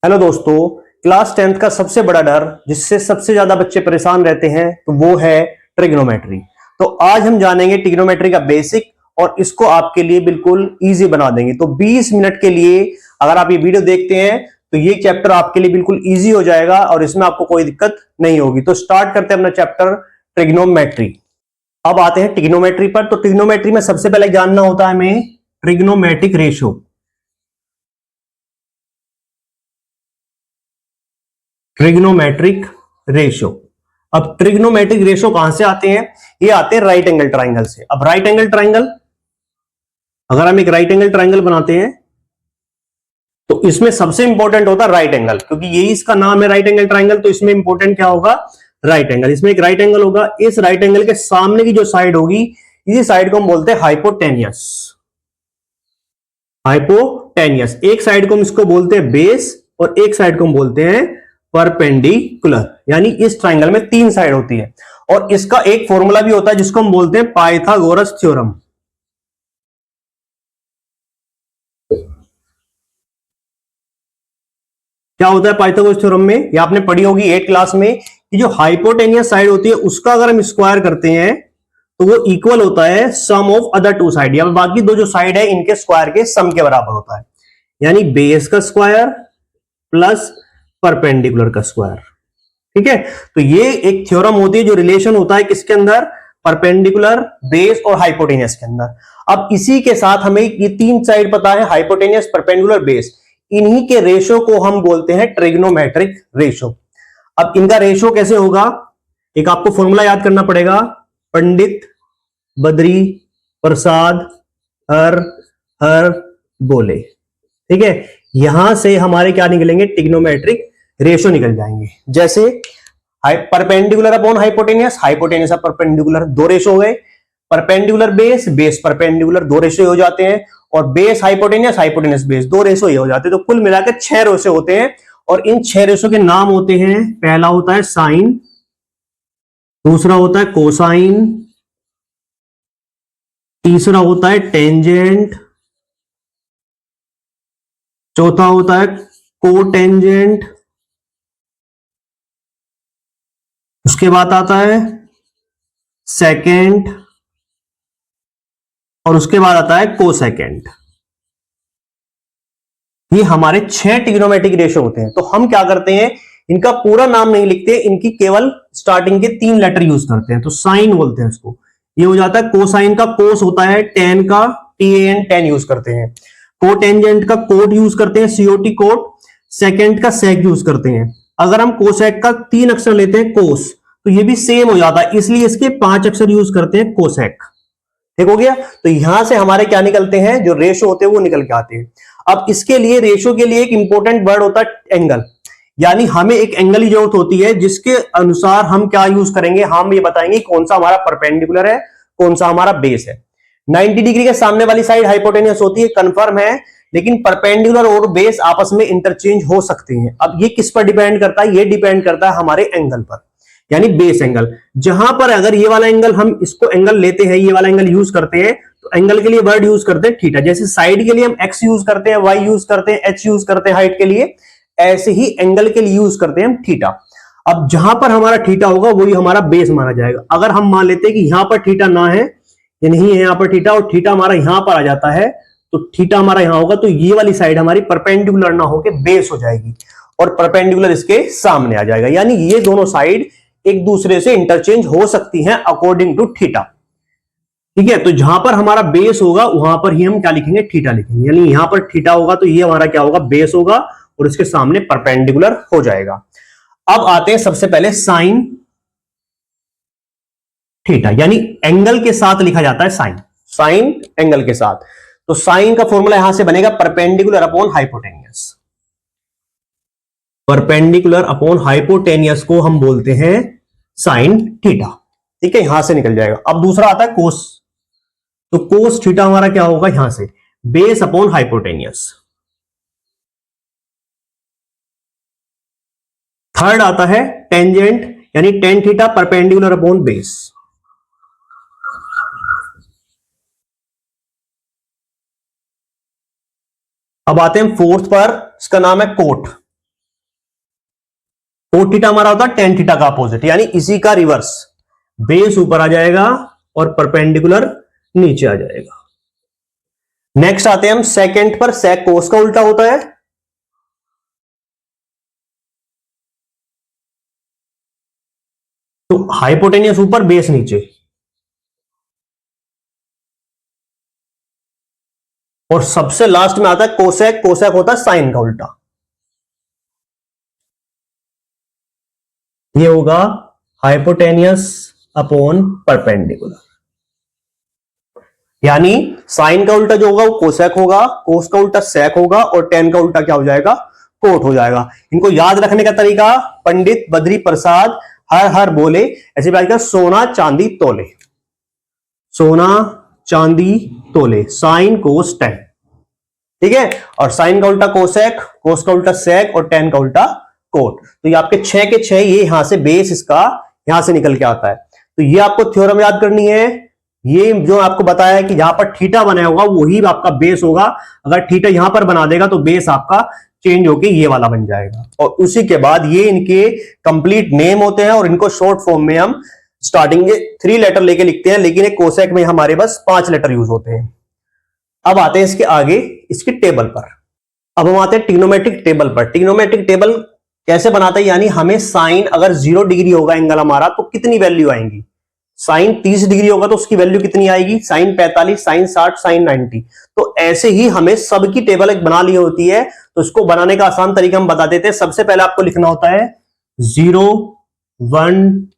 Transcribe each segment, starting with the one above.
Hello दोस्तों। Class 10th का सबसे बड़ा डर जिससे सबसे ज्यादा बच्चे परेशान रहते हैं तो वो है ट्रिग्नोमेट्री। तो आज हम जानेंगे ट्रिग्नोमेट्री का बेसिक और इसको आपके लिए बिल्कुल इजी बना देंगे। तो 20 मिनट के लिए अगर आप ये वीडियो देखते हैं तो ये चैप्टर आपके लिए बिल्कुल इजी हो जाएगा और इसमें आपको कोई दिक्कत नहीं होगी। तो स्टार्ट करते हैं अपना चैप्टर ट्रिग्नोमेट्री। अब आते हैं ट्रिग्नोमेट्री पर। तो ट्रिग्नोमेट्री में सबसे पहले जानना होता है हमें ट्रिग्नोमेट्रिक रेशो। Trigonometric ratio. अब ट्रिग्नोमेट्रिक रेशो कहां से आते हैं? ये आते हैं राइट एंगल ट्राइंगल से। अब राइट एंगल ट्राइंगल, अगर हम एक राइट एंगल ट्राइंगल बनाते हैं तो इसमें सबसे इंपॉर्टेंट होता है राइट एंगल, क्योंकि यही इसका नाम है राइट एंगल ट्राइंगल। तो इसमें इंपॉर्टेंट क्या होगा? Right angle. इसमें एक राइट एंगल होगा। इस राइट एंगल के सामने की जो साइड होगी, इसी साइड को हम बोलते हैं हाइपोटेनियस। हाइपोटेनियस। एक साइड को हम इसको बोलते हैं बेस और एक साइड को हम बोलते हैं परपेंडिकुलर। यानी इस ट्राइंगल में तीन साइड होती है और इसका एक फॉर्मूला भी होता है जिसको हम बोलते हैं पाइथागोरस थ्योरम। क्या होता है पाइथागोरस थ्योरम में? ये आपने पढ़ी होगी 8 क्लास में कि जो हाइपोटेनियस साइड होती है उसका अगर हम स्क्वायर करते हैं तो वो इक्वल होता है सम ऑफ अदर टू साइड, या बाकी दो जो साइड है इनके स्क्वायर के सम के बराबर होता है। यानी बेस का स्क्वायर प्लस परपेंडिकुलर का स्क्वायर। ठीक है, तो ये एक थ्योरम होती है जो रिलेशन होता है किसके अंदर? परपेंडिकुलर, बेस और हाइपोटेनियस के अंदर। अब इसी के साथ हमें ये तीन साइड पता है, हाइपोटेनियस, परपेंडिकुलर, बेस। इन्हीं के रेशो को हम बोलते हैं ट्रिग्नोमेट्रिक रेशो। अब इनका रेशो कैसे होगा? एक आपको फॉर्मूला याद करना पड़ेगा। पंडित बद्री प्रसाद हर हर बोले। ठीक है, यहां से हमारे क्या निकलेंगे? ट्रिग्नोमेट्रिक रेशो निकल जाएंगे। जैसे perpendicular upon hypotenuse, hypotenuse upon perpendicular, दो रेशो हो गए। परपेंडिकुलर बेस, बेस परपेंडिकुलर, दो रेशो हो जाते हैं। और बेस हाइपोटेनियस, हाइपोटेनियस बेस, दो रेशो ये हो जाते हैं। तो कुल मिलाकर 6 रेशो होते हैं और इन 6 रेशो के नाम होते हैं। पहला होता है साइन, दूसरा होता है कोसाइन, तीसरा होता है टेंजेंट, चौथा होता है कोटेंजेंट, उसके बाद आता है सेकेंड और उसके बाद आता है कोसेकेंड। ये हमारे 6 ट्रिग्नोमेट्रिक रेशो होते हैं। तो हम क्या करते हैं, इनका पूरा नाम नहीं लिखते, इनकी केवल स्टार्टिंग के 3 लेटर यूज करते हैं। तो साइन बोलते हैं इसको। ये हो जाता है कोसाइन का कोस होता है, टेन का टेन, टेन यूज करते हैं। कोटेंजेंट का कोट यूज करते हैं, सीओटी कोट। सेकेंड का सेक यूज करते हैं। अगर हम कोसेक का 3 अक्षर लेते हैं कोस, तो ये भी सेम हो जाता है, इसलिए इसके 5 अक्षर यूज करते हैं कोसेक। ठीक हो गया। तो यहां से हमारे क्या निकलते हैं? जो रेशो होते हैं वो निकल के आते हैं। अब इसके लिए, रेशो के लिए एक इंपॉर्टेंट वर्ड होता है एंगल। यानी हमें एक एंगल की जरूरत होती है जिसके अनुसार हम क्या यूज करेंगे, हम ये बताएंगे कौन सा हमारा परपेंडिकुलर है, कौन सा हमारा बेस है। 90 डिग्री के सामने वाली साइड हाइपोटेनियस होती है, कंफर्म है। लेकिन परपेंडिकुलर और बेस आपस में इंटरचेंज हो सकते हैं। अब ये किस पर डिपेंड करता है? ये डिपेंड करता है हमारे एंगल पर, यानी बेस एंगल। जहां पर अगर ये वाला एंगल, हम इसको एंगल लेते हैं, ये वाला एंगल यूज करते हैं, तो एंगल के लिए वर्ड यूज करते हैं थीटा। जैसे साइड के लिए हम एक्स यूज करते हैं, वाई यूज करते हैं, एच यूज करते हैं हाइट के लिए, ऐसे ही एंगल के लिए यूज करते हैं हम थीटा। अब जहां पर हमारा थीटा होगा वही हमारा बेस माना जाएगा। अगर हम मान लेते हैं कि यहां पर थीटा ना है, ये नहीं है यहां पर थीटा, और थीटा हमारा यहां पर आ जाता है, तो थीटा हमारा यहां होगा, तो ये वाली साइड हमारी परपेंडिकुलर ना होकर बेस हो जाएगी और परपेंडिकुलर इसके सामने आ जाएगा। यानी ये दोनों साइड एक दूसरे से इंटरचेंज हो सकती हैं अकॉर्डिंग टू थीटा। ठीक है, तो जहां पर हमारा बेस होगा वहां पर ही हम क्या लिखेंगे? थीटा लिखेंगे। यानी यहां पर थीटा होगा तो ये हमारा क्या होगा? बेस होगा और इसके सामने परपेंडिकुलर हो जाएगा। अब आते हैं सबसे पहले साइन थीटा, यानी एंगल के साथ लिखा जाता है साइन। साइन एंगल के साथ। तो साइन का फॉर्मूला यहां से बनेगा perpendicular upon hypotenuse. Perpendicular upon hypotenuse को हम बोलते हैं साइन थीटा। ठीक है, यहां से निकल जाएगा। अब दूसरा आता है कोस। तो कोस थीटा हमारा क्या होगा? यहां से बेस अपॉन हाइपोटेनियस। थर्ड आता है टेंजेंट, यानी tan theta perpendicular upon base. अब आते हैं फोर्थ पर, इसका नाम है कोट। कोट थीटा हमारा होता है टेन थीटा का अपोजिट, यानी इसी का रिवर्स। बेस ऊपर आ जाएगा और परपेंडिकुलर नीचे आ जाएगा। नेक्स्ट आते हैं हम सेकेंड पर, सेक कोस का उल्टा होता है। तो हाइपोटेनियस ऊपर, बेस नीचे। और सबसे लास्ट में आता है कोसेक, कोसेक होता है साइन का उल्टा। ये होगा हाइपोटेनियस अपॉन परपेंडिकुलर, यानी साइन का उल्टा जो होगा वो कोसेक होगा, कोस का उल्टा सेक होगा, और टेन का उल्टा क्या हो जाएगा, कोट हो जाएगा। इनको याद रखने का तरीका, पंडित बद्री प्रसाद हर हर बोले, ऐसे बात सोना चांदी तोले, सोना चांदी तोले, साइन कोस टेन, ठीक है। और साइन का उल्टा कोसेक, कोस का उल्टा सेक, और टेन का उल्टा कोट। तो ये आपके 6 के 6, ये यहां से बेस इसका यहां से निकल के आता है। तो ये आपको थ्योरम याद करनी है। ये जो आपको बताया है कि जहां पर थीटा बनाया होगा वही आपका बेस होगा। अगर थीटा यहां पर बना देगा तो बेस आपका चेंज होके ये वाला बन जाएगा। और उसी के बाद ये इनके कंप्लीट नेम होते हैं, और इनको शॉर्ट फॉर्म में हम स्टार्टिंग के 3 लेटर लेके लिखते हैं, लेकिन एक कोसेक में हमारे बस 5 लेटर यूज होते हैं। अब आते हैं इसके आगे इसके टेबल पर। अब हम आते हैं ट्रिग्नोमेट्रिक टेबल पर। ट्रिग्नोमेट्रिक टेबल कैसे बनाते हैं, यानी हमें साइन अगर 0 डिग्री होगा एंगल हमारा तो कितनी वैल्यू आएंगी, साइन 30 डिग्री होगा तो उसकी वैल्यू कितनी आएगी, साइन 45, साइन 60, साइन 90। तो ऐसे ही हमें सबकी टेबल एक बना ली होती है। तो इसको बनाने का आसान तरीका हम बता देते हैं। सबसे पहले आपको लिखना होता है 0, 1,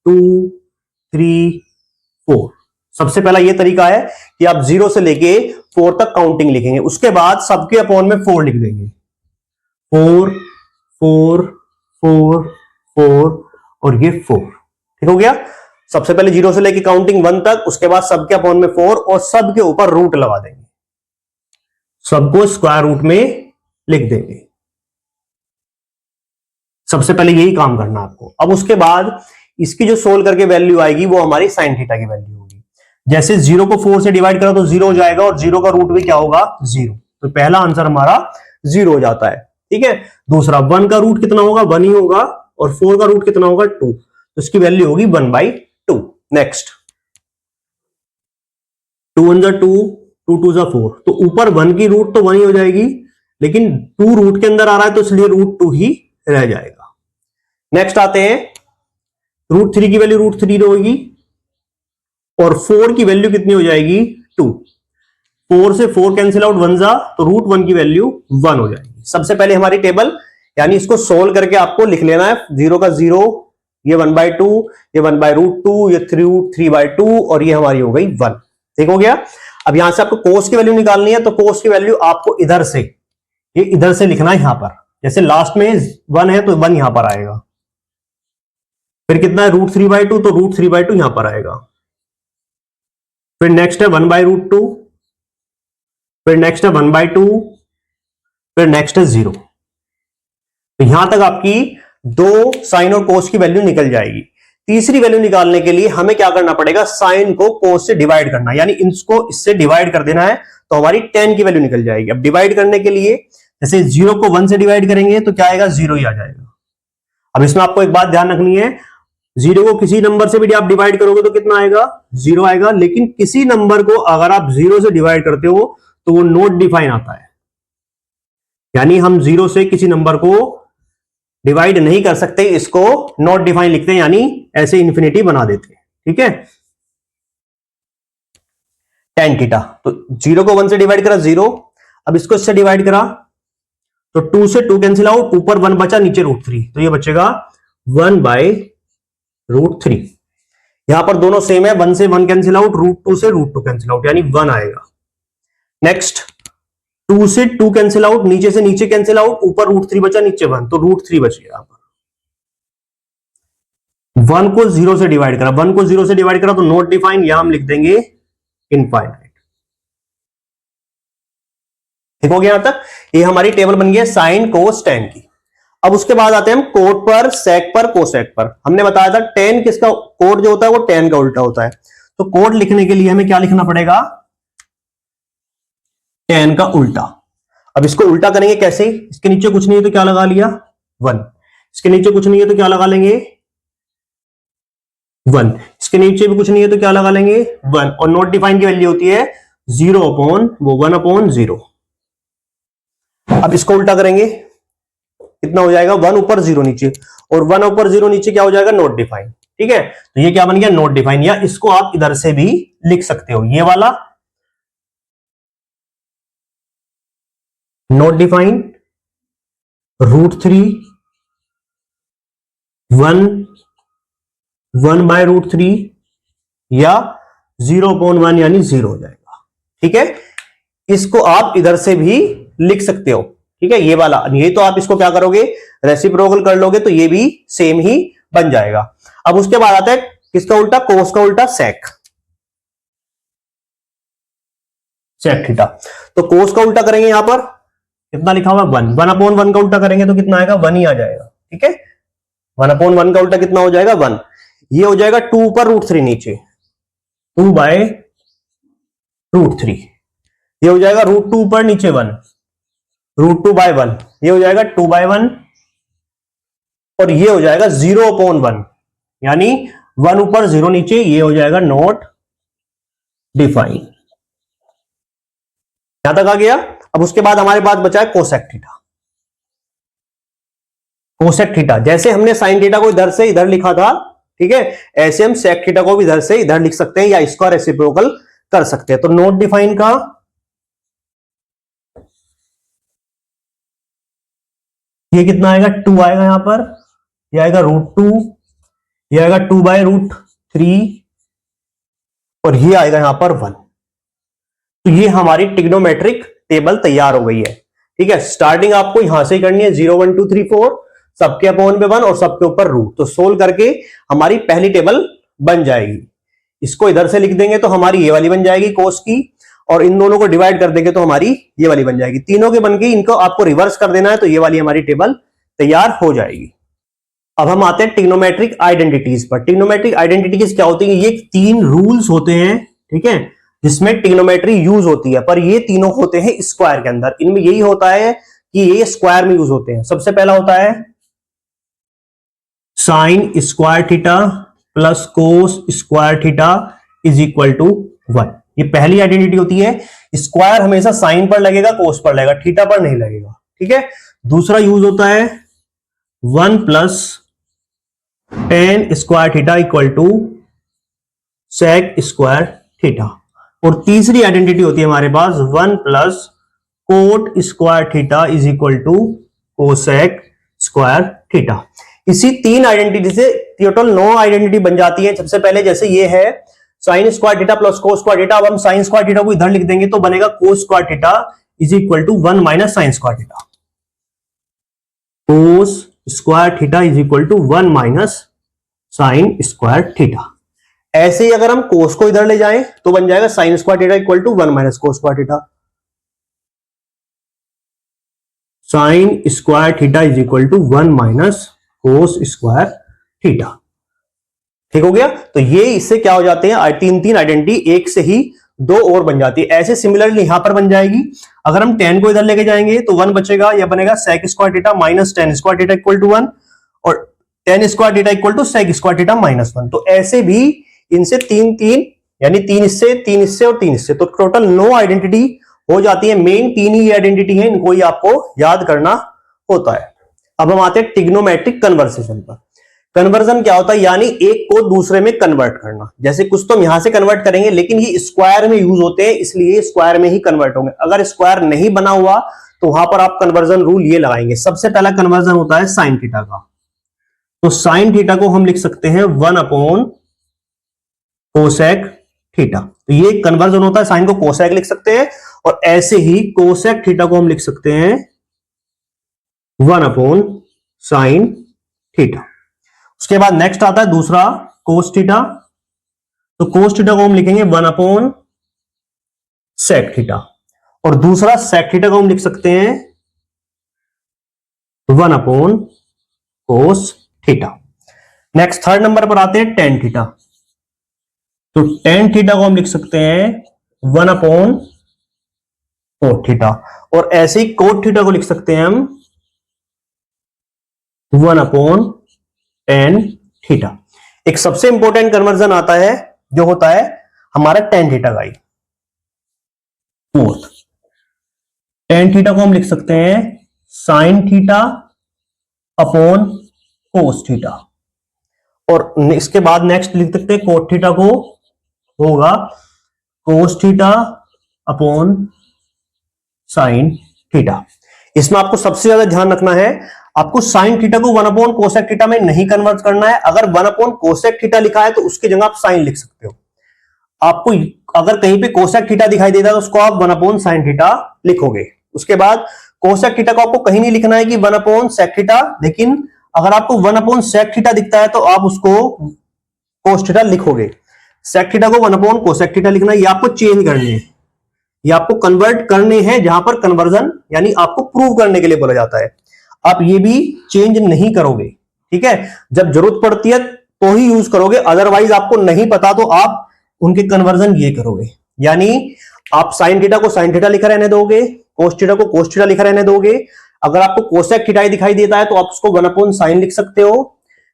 2, 3, 4। सबसे पहला ये तरीका है कि आप 0 से लेके 4 तक काउंटिंग लिखेंगे, उसके बाद सबके अपॉन में 4 लिख देंगे, 4, 4, 4, 4 और ये 4, ठीक हो गया। सबसे पहले 0 से लेके काउंटिंग 1 तक, उसके बाद सबके अपॉन में 4, और सबके ऊपर रूट लगा देंगे, सबको स्क्वायर रूट में लिख देंगे। सबसे पहले यही काम करना आपको। अब उसके बाद इसकी जो सोल्व करके वैल्यू आएगी वो हमारी साइन थीटा की वैल्यू होगी। जैसे 0 को 4 से डिवाइड करो तो 0 हो जाएगा, और 0 का रूट भी क्या होगा, 0। तो पहला आंसर हमारा 0 हो जाता है, ठीक है। दूसरा 1 का रूट कितना होगा, 1 ही होगा, और 4 का रूट कितना होगा, 2, तो इसकी वैल्यू होगी 1/2। नेक्स्ट 2 1 2, 2 2 4, तो ऊपर 1 की रूट तो 1 ही हो जाएगी, लेकिन 2 रूट के अंदर आ रहा है तो इसलिए रूट 2 ही रह जाएगा। नेक्स्ट आते हैं रूट 3 की वैल्यू रूट 3 होगी, और 4 की वैल्यू कितनी हो जाएगी, 2। 4 से 4 कैंसिल आउट, 1 जा, तो रूट 1 की वैल्यू 1 हो जाएगी। सबसे पहले हमारी टेबल, यानी इसको सोल्व करके आपको लिख लेना है, 0 का 0, ये 1/2, ये 1/√2, ये 3/2, और ये हमारी हो गई 1, ठीक हो गया। अब यहां से आपको कोस की वैल्यू निकालनी है, तो कोस की वैल्यू आपको इधर से, ये इधर से लिखना है यहां पर। जैसे लास्ट में 1 है तो 1 यहां पर आएगा, फिर कितना है √3/2, तो √3/2 यहां पर आएगा। फिर नेक्स्ट है 1/√2, फिर नेक्स्ट है 1/2, फिर नेक्स्ट है 0। तो यहां तक आपकी 2 साइन और कोस की वैल्यू निकल जाएगी। तीसरी वैल्यू निकालने के लिए हमें क्या करना पड़ेगा, साइन को कोस से डिवाइड करना, यानी इसको इससे डिवाइड कर देना है, तो हमारी 10 की वैल्यू निकल जाएगी। अब डिवाइड करने के लिए जैसे 0 को 1 से डिवाइड करेंगे तो क्या आएगा, 0 ही आ जाएगा। अब इसमें आपको एक बात ध्यान रखनी है, 0 को किसी नंबर से भी आप डिवाइड करोगे तो कितना आएगा, 0 आएगा, लेकिन किसी नंबर को अगर आप 0 से डिवाइड करते हो तो वो नॉट डिफाइन आता है, यानी हम 0 से किसी नंबर को डिवाइड नहीं कर सकते, इसको नॉट डिफाइन लिखते हैं, यानी ऐसे इन्फिनिटी बना देते हैं, ठीक है। tan थीटा, तो 0 को 1 से डिवाइड करा 0, अब इसको इससे डिवाइड करा तो 2 से 2 कैंसिल आउट, ऊपर 1 बचा, नीचे √3, तो ये बचेगा 1/√3। यहां पर दोनों सेम है, 1 से 1 कैंसिल आउट, √2 से √2 कैंसिल आउट, यानी 1 आएगा। नेक्स्ट 2 से 2 कैंसिल आउट, नीचे से नीचे कैंसिल आउट, ऊपर √3 बचा, नीचे 1, तो √3 बच गया। यहां पर 1 को 0 से डिवाइड करा, 1 को 0 से डिवाइड करा तो नॉट डिफाइन, यहां हम लिख देंगे इनफाइनाइट, ठीक हो गया। यहां तक ये हमारी टेबल बन गई साइन कोस टेन की। अब उसके बाद आते हैं हम कोट पर, सेक पर, कोसेक पर। हमने बताया था टेन किसका, कोट जो होता है वो टेन का उल्टा होता है। तो कोट लिखने के लिए हमें क्या लिखना पड़ेगा, टेन का उल्टा। अब इसको उल्टा करेंगे कैसे, इसके नीचे कुछ नहीं है तो क्या लगा लिया, 1। इसके नीचे कुछ नहीं है तो क्या लगा लेंगे 1, इसके नीचे भी कुछ नहीं है तो क्या लगा लेंगे 1, और नॉट डिफाइन की वैल्यू होती है 1/0। अब इसको उल्टा करेंगे, कितना हो जाएगा 1 ऊपर 0 नीचे, और 1 ऊपर 0 नीचे क्या हो जाएगा नॉट डिफाइन। ठीक है, तो ये क्या बन गया नॉट डिफाइन, या इसको आप इधर से भी लिख सकते हो, ये वाला नॉट डिफाइन √3 1/√3 या 0/1 यानी 0 हो जाएगा। ठीक है, इसको आप इधर से भी लिख सकते हो। ठीक है, ये वाला, ये तो आप इसको क्या करोगे रेसिप्रोकल कर लोगे तो ये भी सेम ही बन जाएगा। अब उसके बाद आता है किसका उल्टा, कोस का उल्टा सेक थीटा। तो कोस का उल्टा करेंगे, यहां पर कितना लिखा हुआ 1, 1/1 का उल्टा करेंगे तो कितना आएगा 1 ही आ जाएगा। ठीक है, 1/1 का उल्टा कितना हो जाएगा 1, ये हो जाएगा 2 ऊपर √3 नीचे 2/√3, ये हो जाएगा √2 ऊपर नीचे 1 √2/1, ये हो जाएगा 2/1, और ये हो जाएगा 0/1 यानी 1 ऊपर 0 नीचे, ये हो जाएगा नॉट डिफाइन। यहां तक आ गया। अब उसके बाद हमारे पास बचा है कोसेक थीटा। कोसेक थीटा जैसे हमने साइन थीटा को इधर से इधर लिखा था, ठीक है, ऐसे हम सेक थीटा को भी इधर से इधर लिख सकते हैं या इसका रेसिप्रोकल कर सकते हैं। तो नॉट डिफाइन का ये कितना आएगा 2 आएगा यहां पर, ये आएगा √2, ये आएगा 2/√3, और ये आएगा यहां पर 1। तो ये हमारी ट्रिग्नोमेट्रिक टेबल तैयार हो गई है। ठीक है, स्टार्टिंग आपको यहां से ही करनी है 0 1 2 3 4, सबके अपॉन पे 1 और सबके ऊपर रूट, तो सोल्व करके हमारी पहली टेबल बन जाएगी। इसको इधर से लिख देंगे तो हमारी ये वाली बन जाएगी कोस की, और इन दोनों को डिवाइड कर देंगे तो हमारी ये वाली बन जाएगी। तीनों के बन गई, इनको आपको रिवर्स कर देना है तो ये वाली हमारी टेबल तैयार हो जाएगी। अब हम आते हैं ट्रिग्नोमेट्रिक आइडेंटिटीज पर। ट्रिग्नोमेट्रिक आइडेंटिटीज क्या होती है, ये 3 रूल्स होते हैं, ठीक है, जिसमें ट्रिग्नोमेट्री यूज होती है, पर ये तीनों होते हैं स्क्वायर के अंदर। इनमें यही होता है कि ये स्क्वायर में यूज होते हैं। सबसे पहला होता है sine square theta plus cos square theta is equal to 1। ये पहली आइडेंटिटी होती है। स्क्वायर हमेशा साइन पर लगेगा, कोस पर लगेगा, थीटा पर नहीं लगेगा। ठीक है, दूसरा यूज होता है 1 plus tan square theta equal to sec square theta, और तीसरी आइडेंटिटी होती है हमारे पास 1 plus cot square theta is equal to cosec square theta. इसी 3 आइडेंटिटी से टोटल 9 आइडेंटिटी बन जाती है। सबसे पहले जैसे ये है sine square theta plus cos square theta, अब हम साइन स्क्वायर थीटा को इधर लिख देंगे तो बनेगा cos square theta is equal to 1 minus sine square theta. Cos square theta is equal to 1 minus sine square theta. ऐसे ही अगर हम कोस को इधर ले जाएं तो बन जाएगा sine square theta equal to 1 minus cos square theta. Sine square theta is equal to 1 minus cos square theta. ठीक हो गया। तो ये इससे क्या हो जाते हैं, 3 आइडेंटिटी, एक से ही 2 और बन जाती है। ऐसे सिमिलरली यहां पर बन जाएगी। अगर हम tan को इधर लेके जाएंगे तो 1 बचेगा, यह बनेगा sec square theta minus tan square theta equal to 1, और tan square theta equal to sec square theta minus 1। तो ऐसे भी इनसे 3 यानी 3 इससे 3 इससे और 3 इससे, तो टोटल 9 आइडेंटिटी हो जाती है। मेन 3 ही आइडेंटिटी है, इनको ही आपको याद करना होता है। अब हम आते हैं ट्रिग्नोमेट्रिक कन्वर्सेशन पर। कन्वर्जन क्या होता है, यानी एक को दूसरे में कन्वर्ट करना। जैसे कुछ तो हम यहां से कन्वर्ट करेंगे, लेकिन ये स्क्वायर में यूज होते हैं, इसलिए स्क्वायर में ही कन्वर्ट होंगे। अगर स्क्वायर नहीं बना हुआ तो वहां पर आप कन्वर्जन रूल ये लगाएंगे। सबसे पहला कन्वर्जन होता है साइन थीटा का। तो साइन थीटा को हम लिख सकते हैं 1 अपॉन कोसेक थीटा। तो ये कन्वर्जन होता है, साइन को कोसेक लिख सकते हैं, और ऐसे ही कोसेक थीटा को हम लिख सकते हैं 1 अपॉन साइन थीटा। उसके बाद नेक्स्ट आता है दूसरा कोस थीटा। तो कोस थीटा को हम लिखेंगे 1 अपॉन सेक थीटा, और दूसरा सेक थीटा को हम लिख सकते हैं 1 upon cos theta. Next third number पर आते हैं टेन थीटा। तो टेन थीटा को हम लिख सकते हैं 1 अपॉन कोट थीटा, और ऐसे ही कोट थीटा को लिख सकते हैं हम 1/tan θ। एक सबसे इंपॉर्टेंट कन्वर्जन आता है जो होता है हमारा tan θ का ही। फोर्थ, tan θ को हम लिख सकते हैं sin θ अपॉन cos θ, और इसके बाद नेक्स्ट लिख सकते हैं cot θ को होगा cos θ अपॉन sin θ। इसमें आपको सबसे ज्यादा ध्यान रखना है, आपको sin θ को 1 cosec θ में नहीं कन्वर्ट करना है। अगर 1 cosec θ लिखा है तो उसकी जगह आप sin लिख सकते हो। आपको अगर कहीं पे cosec θ दिखाई देता है तो उसको आप 1 sin θ लिखोगे। उसके बाद cosec θ को आपको कहीं नहीं लिखना है कि 1 sec θ, लेकिन अगर आपको 1 sec θ दिखता है तो आप उसको cos θ लिखोगे। sec θ को 1 cosec θ लिखना है, ये आपको चेंज करनी है, ये आपको कन्वर्ट करने हैं, जहां पर कन्वर्जन यानी आपको प्रूव करने के लिए बोला जाता है। आप ये भी चेंज नहीं करोगे, ठीक है। जब जरूरत पड़ती है तो ही यूज करोगे, अदरवाइज आपको नहीं पता तो आप उनके कन्वर्जन ये करोगे। यानी आप sin θ को sin θ लिखा रहने दोगे, cos θ को cos θ लिखा रहने दोगे। अगर आपको cosec θ दिखाई देता है तो आप उसको 1 sin लिख सकते हो।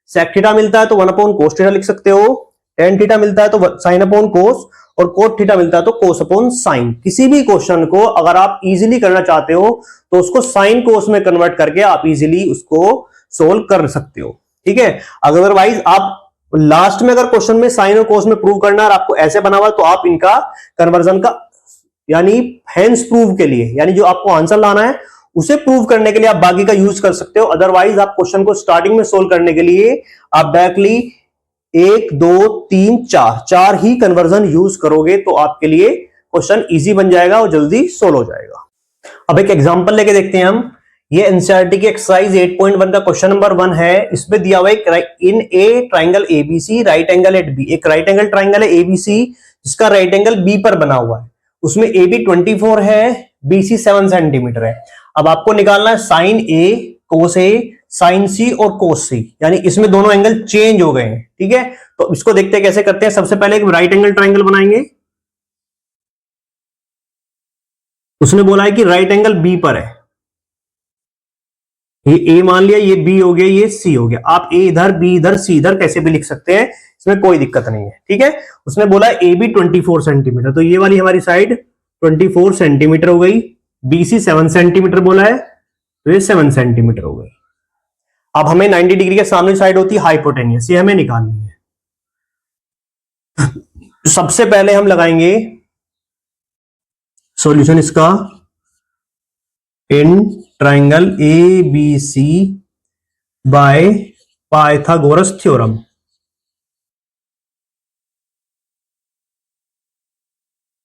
sec θ मिलता है तो 1 cos θ लिख सकते हो। tan θ मिलता है तो sin अपॉन cos, और cot θ मिलता है तो cos अपॉन sin। किसी भी क्वेश्चन को अगर आप इजीली करना चाहते हो तो उसको sin cos में कन्वर्ट करके आप इजीली उसको सोल्व कर सकते हो, ठीक है। अदरवाइज आप लास्ट में अगर क्वेश्चन में sin और cos में प्रूव करना है और आपको ऐसे बना हुआ तो आप इनका कन्वर्जन का यानी हैंस प्रूव के लिए, यानी जो आपको आंसर लाना है उसे प्रूव करने के लिए आप बाकी का यूज कर सकते हो। अदरवाइज आप क्वेश्चन को स्टार्टिंग में सोल्व करने के लिए आप डायरेक्टली 1 2 3 4 ही कन्वर्जन यूज करोगे तो आपके लिए क्वेश्चन इजी बन जाएगा और जल्दी सोल्व हो जाएगा। अब एक एग्जांपल लेके देखते हैं हम। ये एनसीईआरटी की एक्सरसाइज 8.1 का क्वेश्चन नंबर 1 है। इसमें दिया हुआ है in a triangle ABC right angle at B. एक राइट एंगल ट्राइंगल है एबीसी जिसका राइट एंगल बी पर बना हुआ है। उसमें ए बी 24 है, बीसी 7 सेंटीमीटर है। अब आपको निकालना है साइन ए, कोस ए, साइन सी और कोस सी, यानी इसमें दोनों एंगल चेंज हो गए हैं, ठीक है। तो इसको देखते हैं कैसे करते हैं। सबसे पहले एक राइट एंगल ट्राइंगल बनाएंगे। उसने बोला है कि राइट एंगल बी पर है, ये ए मान लिया, ये बी हो गया, ये सी हो गया। आप ए इधर, बी इधर, सी इधर कैसे भी लिख सकते हैं, इसमें कोई दिक्कत नहीं है, ठीक है। उसने बोला है ए बी 24 सेंटीमीटर, तो ये वाली हमारी साइड 24 सेंटीमीटर हो गई। बी सी 7 सेंटीमीटर बोला है तो ये 7 सेंटीमीटर हो गई। अब हमें 90 डिग्री के सामने साइड होती है हाइपोटेनियस, ये हमें निकालनी है। सबसे पहले हम लगाएंगे सॉल्यूशन इसका, in triangle A B C by Pythagoras theorem.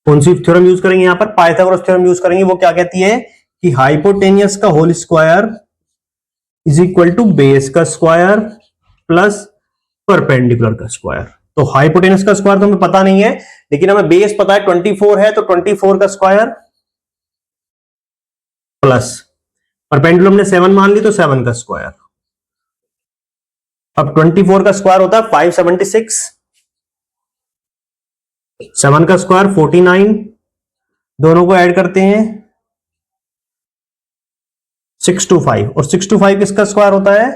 कौन सी थ्योरम यूज करेंगे यहां पर? पाइथागोरस थ्योरम यूज करेंगे। वो क्या कहती है कि हाइपोटेनियस का whole square is equal to base का स्क्वायर प्लस परपेंडिकुलर का स्क्वायर। तो हाइपोटेनस का स्क्वायर तो हमें पता नहीं है, लेकिन हमें बेस पता है 24 है, तो 24 का स्क्वायर प्लस परपेंडिकुलर हमने 7 मान ली तो 7 का स्क्वायर। अब 24 का स्क्वायर होता है 576, 7 का स्क्वायर 49, दोनों को ऐड करते हैं 625, और 625 किसका स्क्वायर होता है?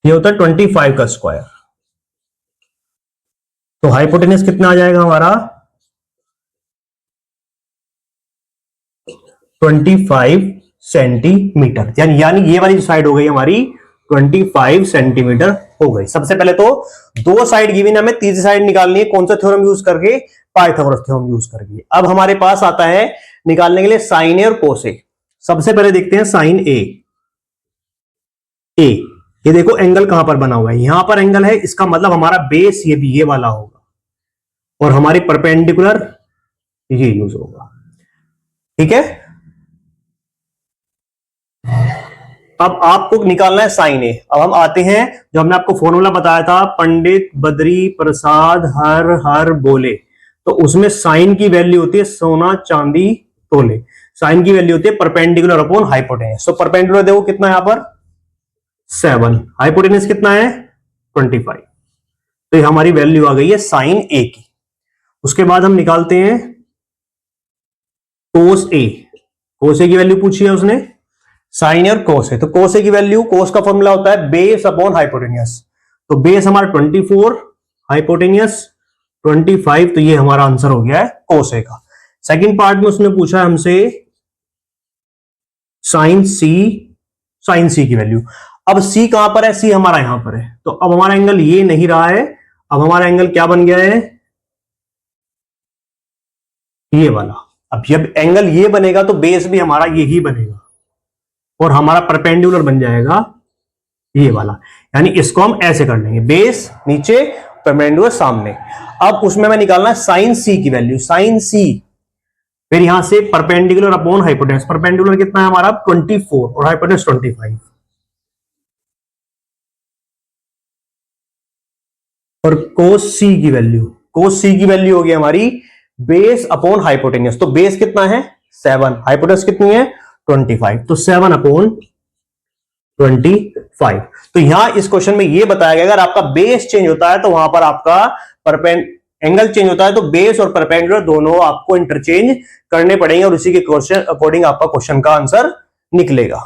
ये होता है 25 का स्क्वायर। तो हाइपोटेनस कितना आ जाएगा हमारा? 25 सेंटीमीटर, यानी ये वाली साइड हो गई हमारी 25 सेंटीमीटर हो गई। सबसे पहले तो दो साइड गिवन है, हमें तीसरी साइड निकालनी है। कौन सा थ्योरम यूज करके? पाइथागोरस थ्योरम यूज करके। अब हमारे पास आता है निकालने के लिए साइन ए और कोस ए। सबसे पहले देखते हैं साइन ए। ए ये देखो एंगल कहां पर बना हुआ है, यहां पर एंगल है, इसका मतलब हमारा बेस ये भी ये वाला होगा, और हमारी परपेंडिकुलर ये यूज होगा, ठीक है। अब आपको निकालना है साइन ए। अब हम आते हैं, जो हमने आपको फॉर्मूला बताया था, पंडित बद्री प्रसाद हर हर बोले, तो उसमें साइन की वैल्यू होती है सोना चांदी तोले। साइन की वैल्यू होती है परपेंडिकुलर अपॉन हाइपोटेनस। तो परपेंडिकुलर देखो कितना है यहां पर 7, हाइपोटेनस कितना है 25, तो ये हमारी वैल्यू आ गई है साइन ए की। उसके बाद हम निकालते हैं कोस ए। कोस ए की वैल्यू पूछी है उसने, साइन और कोस है। तो कोस की वैल्यू, कोस का फॉर्मूला होता है बेस अपॉन हाइपोटेनियस। तो बेस हमारा 24, हाइपोटेनियस 25, तो ये हमारा आंसर हो गया है कोस का। सेकंड पार्ट में उसने पूछा हमसे साइन सी की वैल्यू। अब सी कहां पर है? सी हमारा यहां पर है। तो अब हमारा एंगल ये नहीं रहा है, अब हमारा एंगल क्या बन गया है? ये वाला। अब जब एंगल ये बनेगा तो बेस भी हमारा यही बनेगा और हमारा परपेंडिकुलर बन जाएगा ये वाला। यानी इसको हम ऐसे कर लेंगे, बेस नीचे, परपेंडिकुलर सामने। अब उसमें मैं निकालना है साइन सी की वैल्यू, साइन सी। फिर यहां से परपेंडिकुलर अपॉन हाइपोटेनस। परपेंडिकुलर कितना है हमारा? 24 और हाइपोटेनस 25। और कोस सी की वैल्यू, कोस सी की वैल्यू होगी हमारी बेस अपॉन हाइपोटेनस। तो बेस कितना है? 7, हाइपोटेनस कितनी है? 25। तो 7 अपॉन 25। तो यहां इस क्वेश्चन में यह बताया गया अगर आपका बेस चेंज होता है तो वहां पर आपका एंगल चेंज होता है, तो बेस और परपेंडिकुलर दोनों आपको इंटरचेंज करने पड़ेंगे और उसी के क्वेश्चन अकॉर्डिंग आपका क्वेश्चन का आंसर निकलेगा।